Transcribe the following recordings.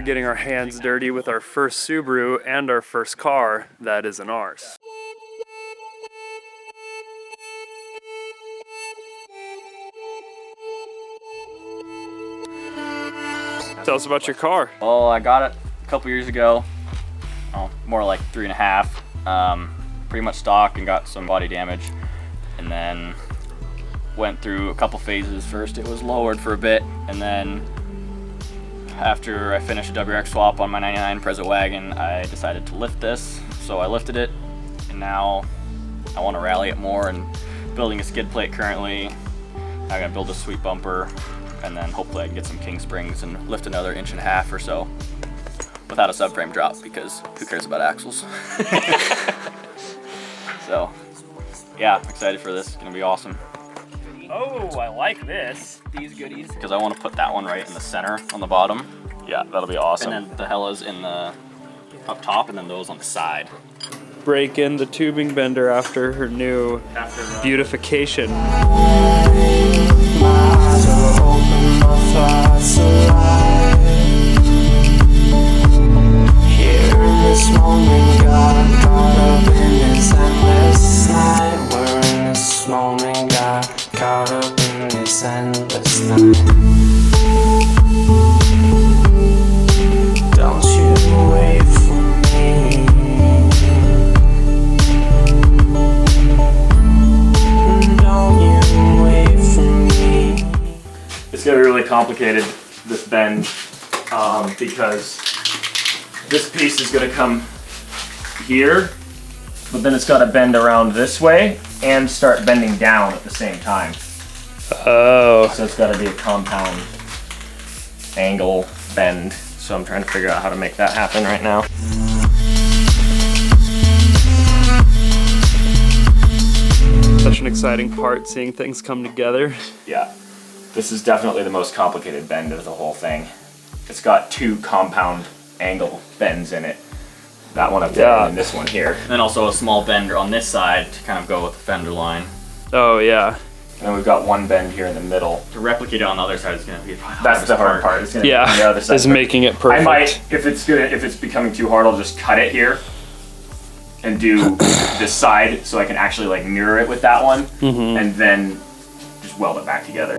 getting our hands dirty with our first Subaru and our first car that isn't ours. Tell us about your car. Well, I got it a couple years ago. Oh, more like 3.5. Pretty much stock and got some body damage. And then went through a couple phases. First it was lowered for a bit, and then after I finished a WRX swap on my 99 Impreza wagon, I decided to lift this. So I lifted it, and now I want to rally it more, and building a skid plate currently. I'm gonna build a sweet bumper, and then hopefully I can get some king springs and lift another 1.5 inches or so without a subframe drop, because who cares about axles? So yeah, I'm excited for this. It's gonna be awesome. Oh, I like this. These goodies, because I want to put that one right in the center on the bottom. Yeah, that'll be awesome. And then the Hellas in the up top, and then those on the side. Break in the tubing bender after her new beautification. Caught up in this endless night. Don't you wait for me. Don't you wait for me. It's gonna be really complicated, this bend, because this piece is gonna come here, but then it's gotta bend around this way and start bending down at the same time. Oh. So it's got to be a compound angle bend. So I'm trying to figure out how to make that happen right now. Such an exciting part, seeing things come together. Yeah. This is definitely the most complicated bend of the whole thing. It's got 2 compound angle bends in it. That one up there and this one here. And then also a small bend on this side to kind of go with the fender line. Oh yeah. And we've got one bend here in the middle. To replicate it on the other side is going to be that's the hard part. It's going to be on the other side. Is making it perfect. I might, if it's becoming too hard, I'll just cut it here and do this side so I can actually like mirror it with that one, and then just weld it back together.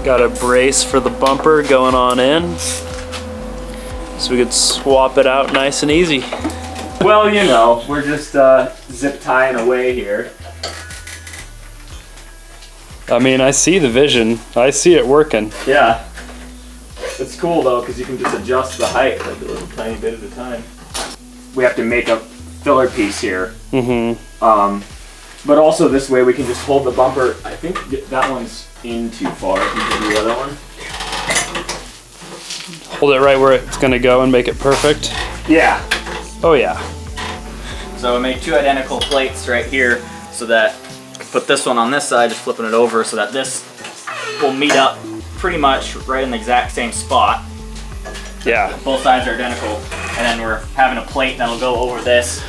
Got a brace for the bumper going on in, so we could swap it out nice and easy. Well, you know, we're just zip tying away here. I mean, I see the vision. I see it working. Yeah. It's cool though, because you can just adjust the height like a little tiny bit at a time. We have to make a filler piece here. But also this way we can just hold the bumper. I think that one's in too far. Can you do the other one? Hold it right where it's gonna go and make it perfect. Yeah. Oh yeah. So I made 2 identical plates right here, so that I can put this one on this side, just flipping it over, so that this will meet up pretty much right in the exact same spot. Yeah. Both sides are identical, and then we're having a plate that'll go over this.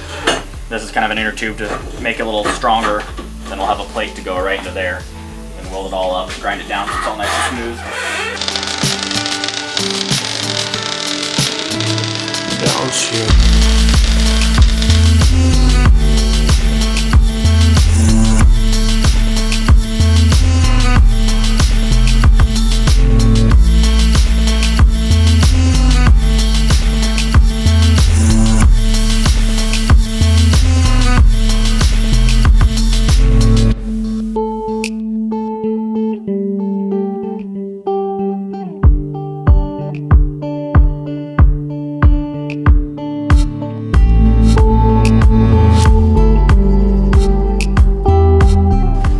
This is kind of an inner tube to make it a little stronger. Then we'll have a plate to go right into there, and weld it all up, grind it down so it's all nice and smooth. Don't you?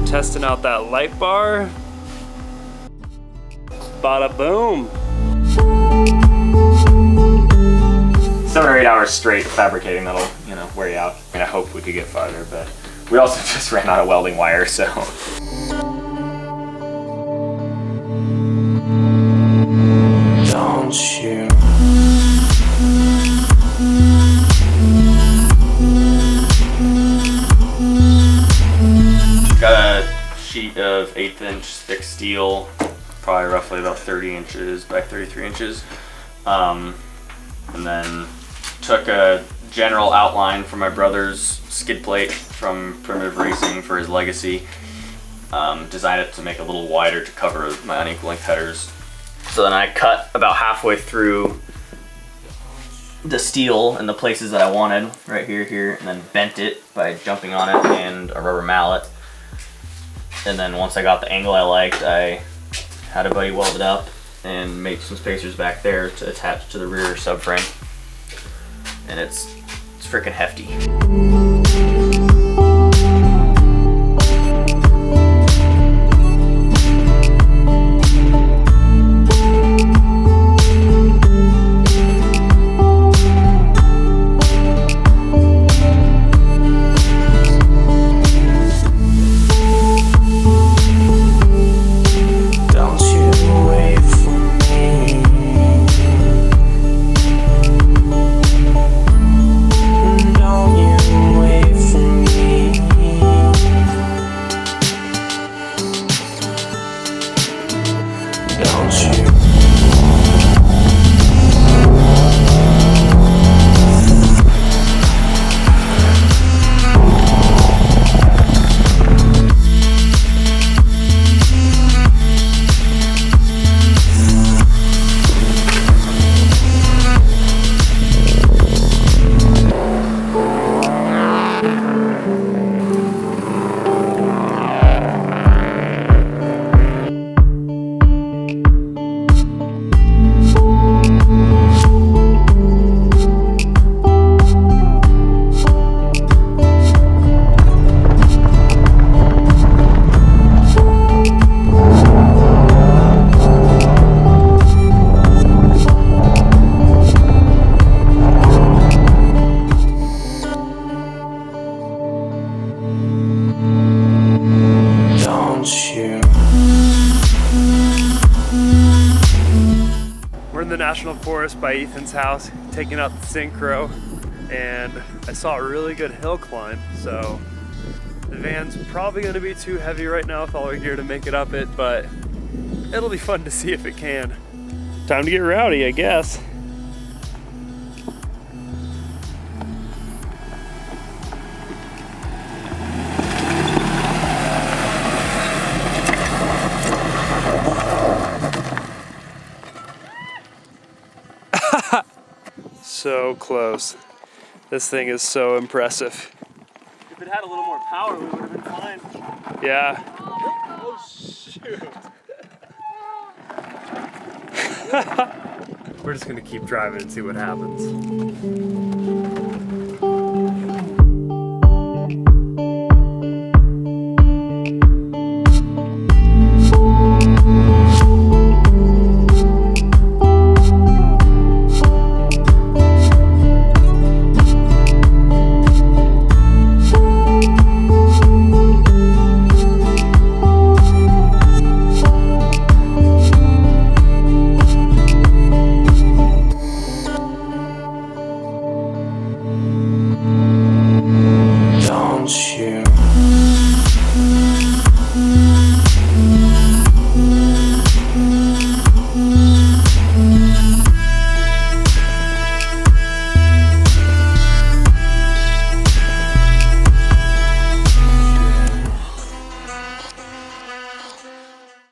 Testing out that light bar. Bada boom. 7 or 8 hours straight fabricating, that'll, you know, wear you out. I mean, I hope we could get farther, but we also just ran out of welding wire, so. Don't you? Got a sheet of 1/8 inch thick steel probably roughly about 30 inches by 33 inches. And then took a general outline from my brother's skid plate from Primitive Racing for his Legacy. Designed it to make it a little wider to cover my unequal length headers. So then I cut about halfway through the steel in the places that I wanted, right here, and then bent it by jumping on it and a rubber mallet. And then once I got the angle I liked, I had a buddy weld it up and make some spacers back there to attach to the rear subframe. And it's freaking hefty. We're in the National Forest by Ethan's house, taking out the synchro, and I saw a really good hill climb, so the van's probably going to be too heavy right now with all our gear to make it up it, but it'll be fun to see if it can. Time to get rowdy, I guess. So close. This thing is so impressive. If it had a little more power, we would have been fine. Yeah. Oh shoot. We're just gonna keep driving and see what happens.